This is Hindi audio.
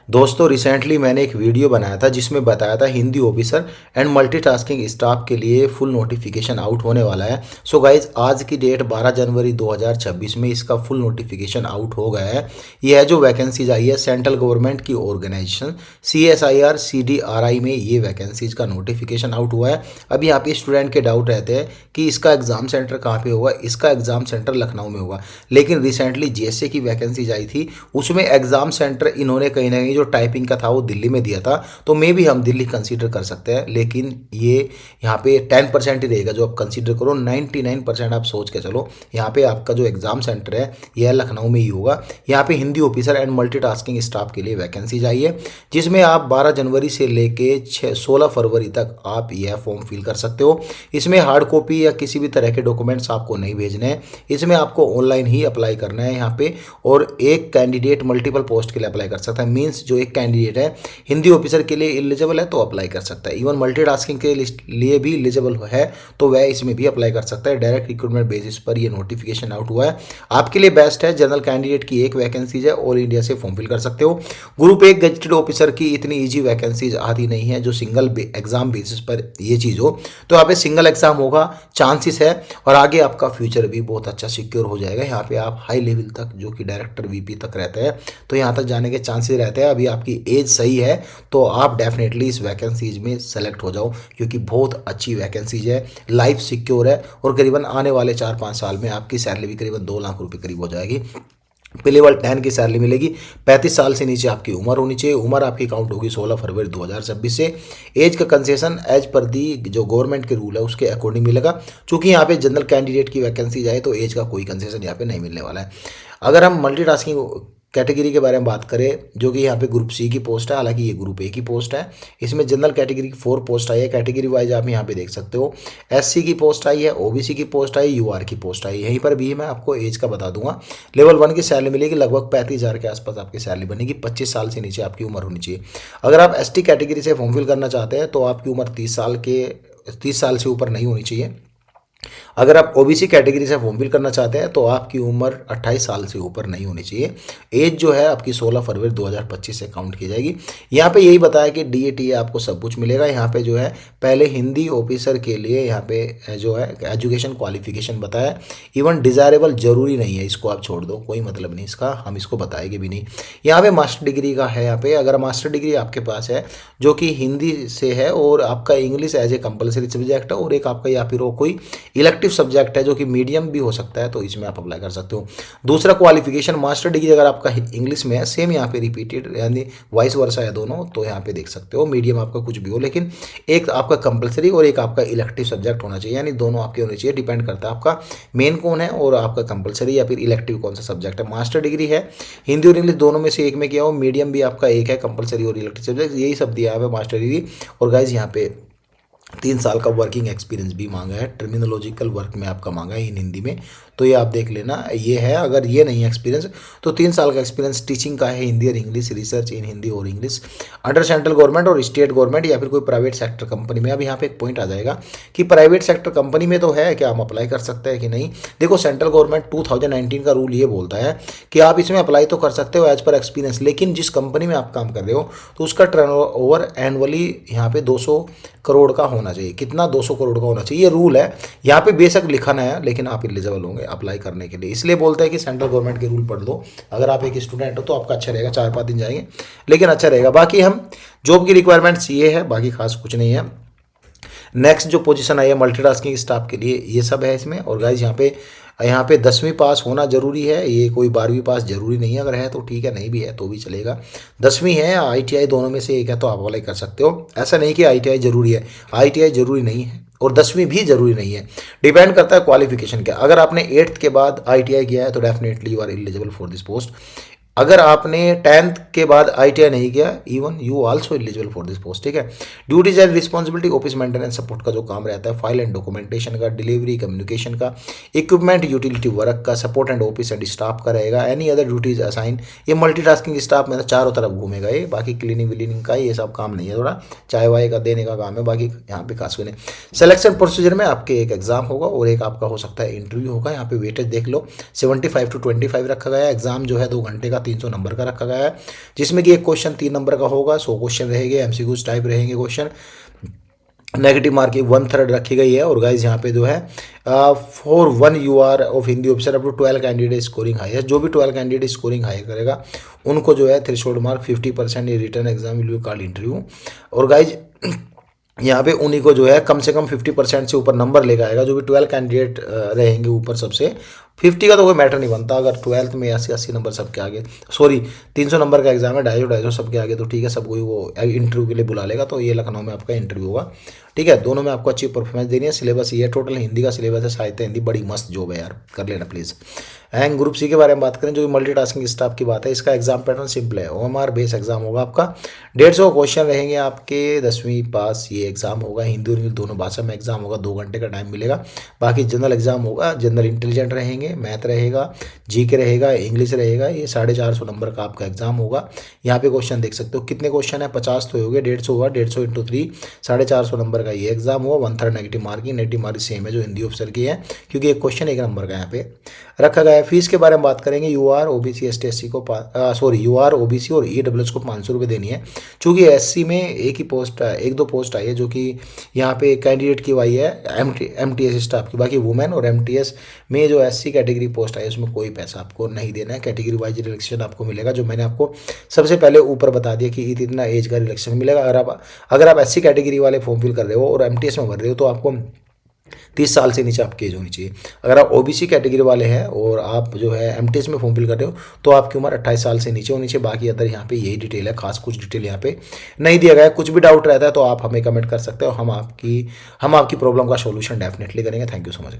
दोस्तों रिसेंटली मैंने एक वीडियो बनाया था जिसमें बताया था Hindi officer and multitasking staff के लिए फुल नोटिफिकेशन आउट होने वाला है। सो गाइज आज की डेट 12 जनवरी 2026 में इसका फुल नोटिफिकेशन आउट हो गया है। यह जो वैकेंसीज आई है सेंट्रल गवर्नमेंट की ऑर्गेनाइजेशन CSIR CDRI में ये वैकेंसीज का नोटिफिकेशन आउट हुआ है। अभी यहाँ पे स्टूडेंट के डाउट रहते हैं कि इसका एग्जाम सेंटर कहाँ पे होगा। इसका एग्जाम सेंटर लखनऊ में होगा, लेकिन रिसेंटली GSA की वैकेंसीज आई थी उसमें एग्जाम सेंटर इन्होंने कहीं ना कहीं जो टाइपिंग का था वो दिल्ली में दिया था। तो मे भी हम दिल्ली कंसीडर कर सकते हैं, लेकिन ये यहाँ पे 10% ही रहेगा जो आप कंसीडर करो। 99% आप सोच के चलो यहाँ पे आपका जो एग्जाम सेंटर है यह लखनऊ में ही होगा। यहाँ पे Hindi officer and multitasking staff के लिए वैकेंसीज आई है, जिसमें आप 12 जनवरी से लेके 16 फरवरी तक आप यह फॉर्म फिल कर सकते हो। इसमें हार्ड कॉपी या किसी भी तरह के डॉक्यूमेंट्स आपको नहीं भेजने हैं, इसमें आपको ऑनलाइन ही अप्लाई करना है यहाँ पे। और एक कैंडिडेट मल्टीपल पोस्ट के लिए अप्लाई कर सकता है। मीन्स जो एक कैंडिडेट है हिंदी ऑफिसर के लिए एलिजिबल है तो अप्लाई कर सकता है, इवन मल्टीटास्किंग के लिए भी एलिजिबल है तो वह इसमें भी अप्लाई कर सकता है। डायरेक्ट रिक्रूटमेंट बेसिस पर यह नोटिफिकेशन आउट हुआ है। आपके लिए बेस्ट है, जनरल कैंडिडेट की एक वैकेंसीज है, ऑल इंडिया से फॉर्म फिल कर सकते हो। ग्रुप 1 गजेटेड ऑफिसर की इतनी ईजी वैकेंसीज आती नहीं है जो सिंगल एग्जाम बेसिस पर ये चीज़ हो। तो यहाँ पे सिंगल एग्जाम होगा, चांसेस है, और आगे आपका फ्यूचर भी बहुत अच्छा सिक्योर हो जाएगा। यहाँ पे आप हाई लेवल तक जो कि डायरेक्टर VP तक रहते हैं तो यहाँ तक जाने के चांसेस रहते हैं। अभी आपकी एज सही है तो आप डेफिनेटली इस वैकेंसीज में सेलेक्ट हो जाओ, क्योंकि बहुत अच्छी वैकेंसीज है, लाइफ सिक्योर है, और करीबन आने वाले 4-5 साल में आपकी सैलरी भी करीबन 2 लाख रुपए करीब हो जाएगी। लेवल 10 की सैलरी मिलेगी। 35 साल से नीचे आपकी उम्र होनी चाहिए। उम्र आपकी काउंट होगी 16 फरवरी 2026 से। एज का कंसेशन एज पर दी जो गवर्नमेंट के रूल है उसके अकॉर्डिंग मिलेगा। चूंकि यहाँ पे जनरल कैंडिडेट की वैकेंसी जाए तो एज का कोई कंसेशन यहाँ पे नहीं मिलने वाला है। अगर हम मल्टीटास्किंग कैटेगरी के बारे में बात करें, जो कि यहाँ पे ग्रुप C की पोस्ट है, हालांकि ये ग्रुप A की पोस्ट है। इसमें जनरल कैटेगरी की 4 पोस्ट आई है। कैटेगरी वाइज आप यहाँ पे देख सकते हो, SC की पोस्ट आई है, OBC की पोस्ट आई, UR की पोस्ट आई। यहीं पर भी मैं आपको एज का बता दूंगा। लेवल 1 की सैलरी मिलेगी लगभग 35,000 के आसपास आपकी सैलरी बनेगी। 25 साल से नीचे आपकी उम्र होनी चाहिए। अगर आप ST कैटेगरी से फॉर्म फिल करना चाहते हैं तो आपकी उम्र 30 साल से ऊपर नहीं होनी चाहिए। अगर आप OBC कैटेगरी से फॉर्म फिल करना चाहते हैं तो आपकी उम्र 28 साल से ऊपर नहीं होनी चाहिए। एज जो है आपकी 16 फरवरी 2025 से काउंट की जाएगी। यहाँ पे यही बताया कि DATA आपको सब कुछ मिलेगा। यहाँ पे जो है पहले हिंदी ऑफिसर के लिए यहाँ पे जो है एजुकेशन क्वालिफिकेशन बताया। इवन डिज़ायरेबल जरूरी नहीं है, इसको आप छोड़ दो, कोई मतलब नहीं इसका, हम इसको बताएंगे भी नहीं। यहाँ पे मास्टर डिग्री का है। यहाँ पे अगर मास्टर डिग्री आपके पास है जो कि हिंदी से है और आपका English as a compulsory subject है, और एक आपका या फिर वो कोई इलेक्टिव सब्जेक्ट है जो कि मीडियम भी हो सकता है, तो इसमें आप अप्लाई कर सकते हो। दूसरा क्वालिफिकेशन मास्टर डिग्री अगर आपका इंग्लिश में है, सेम यहाँ पे रिपीटेड यानी वाइस वर्सा है दोनों, तो यहाँ पे देख सकते हो मीडियम आपका कुछ भी हो, लेकिन एक आपका कंपलसरी और एक आपका इलेक्टिव सब्जेक्ट होना चाहिए, यानी दोनों आपके होने चाहिए। डिपेंड करता है आपका मेन कौन है और आपका कंपलसरी या फिर इलेक्टिव कौन सा सब्जेक्ट है। मास्टर डिग्री है हिंदी और इंग्लिश दोनों में से एक में किया हो, मीडियम भी आपका एक है, कंपलसरी और इलेक्टिव सब्जेक्ट, यही सब दिया है मास्टर डिग्री। और गाइज यहाँ पे 3 साल का वर्किंग एक्सपीरियंस भी मांगा है, टर्मिनोलॉजिकल वर्क में आपका मांगा है इन हिंदी में, तो ये आप देख लेना ये है। अगर ये नहीं है एक्सपीरियंस तो 3 साल का एक्सपीरियंस टीचिंग का है, हिंदी और इंग्लिश, रिसर्च इन हिंदी और इंग्लिश, अंडर सेंट्रल गवर्नमेंट और स्टेट गवर्नमेंट या फिर कोई प्राइवेट सेक्टर कंपनी में। अब यहाँ पे एक पॉइंट आ जाएगा कि प्राइवेट सेक्टर कंपनी में तो है, क्या हम अप्लाई कर सकते हैं कि नहीं। देखो सेंट्रल गवर्नमेंट 2019 का रूल ये बोलता है कि आप इसमें अप्लाई तो कर सकते हो एज पर एक्सपीरियंस, लेकिन जिस कंपनी में आप काम कर रहे हो तो उसका टर्नओवर एनुअली यहाँ पे 200 करोड़ का होना चाहिए। कितना? 200 करोड़ का होना चाहिए, ये रूल है। यहाँ पे बेशक लिखा नहीं है, लेकिन आप एलिजिबल होंगे अप्लाई करने के लिए। इसलिए बोलते हैं कि सेंट्रल गवर्नमेंट के रूल पढ़ लो। अगर आप एक स्टूडेंट हो तो आपका अच्छा रहेगा, 4-5 दिन जाएंगे लेकिन अच्छा रहेगा। बाकी हम जॉब की रिक्वायरमेंट्स ये है, बाकी खास कुछ नहीं है। नेक्स्ट जो पोजीशन आई है मल्टीटास्किंग स्टाफ के लिए, ये सब है इसमें। और गाइज यहाँ पे 10वीं पास होना जरूरी है, ये कोई 12वीं पास जरूरी नहीं है। अगर है तो ठीक है, नहीं भी है तो भी चलेगा। 10वीं है, ITI दोनों में से एक है तो आप अप्लाई कर सकते हो। ऐसा नहीं कि ITI जरूरी है, ITI जरूरी नहीं है और 10वीं भी जरूरी नहीं है, डिपेंड करता है क्वालिफिकेशन क्या। अगर आपने 8th के बाद ITI किया है तो definitely you are eligible for this post. अगर आपने 10th के बाद ITI नहीं किया, even you also eligible for this post, ठीक है। Duties and responsibility office maintenance support का जो काम रहता है, फाइल एंड डॉक्यूमेंटेशन का, डिलीवरी कम्युनिकेशन का, इक्विपमेंट यूटिलिटी वर्क का, support and office and staff का रहेगा। एनी अदर ड्यूटीज असाइन, ये मल्टीटास्किंग स्टाफ में चारों तरफ घूमेगा ये। बाकी क्लीनिंग विलीनिंग का ये सब काम नहीं है, थोड़ा चाय वाय का देने का काम है, बाकी यहाँ पे खास नहीं। सिलेक्शन प्रोसीजर में आपके एक एग्जाम होगा और एक आपका हो सकता है इंटरव्यू होगा। यहाँ पे वेटेज देख लो, 75 to 25 रखा गया है। एग्जाम जो है 2 घंटे का 300 नंबर का रखा गया है, जिसमें कि एक क्वेश्चन 3 नंबर का होगा, 100 क्वेश्चन रहेंगे, एमसीक्यूज टाइप रहेंगे क्वेश्चन। नेगेटिव मार्किंग 1/3 रखी गई है। और गाइज यहाँ पे जो है for 1 UR of Hindi officer up to 12 candidate scoring highest, जो भी 12 कैंडिडेट स्कोरिंग हाई करेगा उनको जो है थ्रेशोल्ड मार्क 50% ये return exam will be called interview. और गाइज यहाँ पे उन्हीं को जो है कम से कम 50% से ऊपर नंबर लेकर आएगा, जो भी 12 कैंडिडेट रहेंगे ऊपर सबसे। 50 का तो कोई मैटर नहीं बनता, अगर 12th में 80 नंबर सबके आगे, सॉरी 300 नंबर का एग्जाम है, 250 सबके आगे, तो ठीक है, सब कोई वो इंटरव्यू के लिए बुला लेगा। तो ये लखनऊ में आपका इंटरव्यू होगा, ठीक है। दोनों में आपको अच्छी परफॉर्मेंस देनी है। सिलेबस ये टोटल हिंदी का सिलेबस है, साहित्य हिंदी, बड़ी मस्त जॉब है यार, कर लेना प्लीज़। एंड ग्रुप सी के बारे में बात करें, जो मल्टीटास्किंग स्टाफ की बात है, इसका एग्जाम पैटर्न सिंपल है। OMR बेस एग्जाम होगा आपका, 150 क्वेश्चन रहेंगे आपके, 10वीं पास ये एग्जाम होगा, हिंदी और इंग्लिश दोनों भाषा में एग्जाम होगा, 2 घंटे का टाइम मिलेगा। बाकी जनरल एग्जाम होगा, जनरल इंटेलिजेंट रहेंगे, मैथ रहेगा, जीके रहेगा, इंग्लिश रहेगा। ये 450 नंबर का आपका एग्जाम होगा। यहाँ पे क्वेश्चन देख सकते हो कितने क्वेश्चन है, 50 तो हो गए, 150 हुआ, 150 × 3 450 नंबर का ये एग्जाम हुआ। 1/3 negative marking, negative marking same है जो हिंदी ऑफिसर की है, क्योंकि एक क्वेश्चन 1 नंबर का यहाँ पे रखा गया है। फीस के बारे में बात करेंगे, UR OBC ST SC को UR OBC और EWS को 500 रुपये देनी है। चूँकि SC में एक ही पोस्ट, 1-2 पोस्ट आई है, जो कि यहाँ पे कैंडिडेट की वाई है MTS स्टाफ की। बाकी वुमेन और MTS में जो SC कैटेगरी पोस्ट आई है उसमें कोई पैसा आपको नहीं देना है, कैटेगरी वाइज रिलेक्शन आपको मिलेगा, जो मैंने आपको सबसे पहले ऊपर बता दिया कि इतना एज का रिलेक्शन मिलेगा। अगर आप SC कैटेगरी वाले फॉर्म फिल कर रहे हो और MTS में भर रहे हो तो आपको 30 साल से नीचे आपकी एज होनी चाहिए। अगर आप OBC कैटेगरी वाले हैं और आप जो है MTS में फॉर्म फिल कर रहे हो तो आपकी उम्र 28 साल से नीचे होनी चाहिए। बाकी अदर यहाँ पे यही डिटेल है, खास कुछ डिटेल यहाँ पे नहीं दिया गया है। कुछ भी डाउट रहता है तो आप हमें कमेंट कर सकते हो, हम आपकी प्रॉब्लम का सॉल्यूशन डेफिनेटली करेंगे। Thank you so much.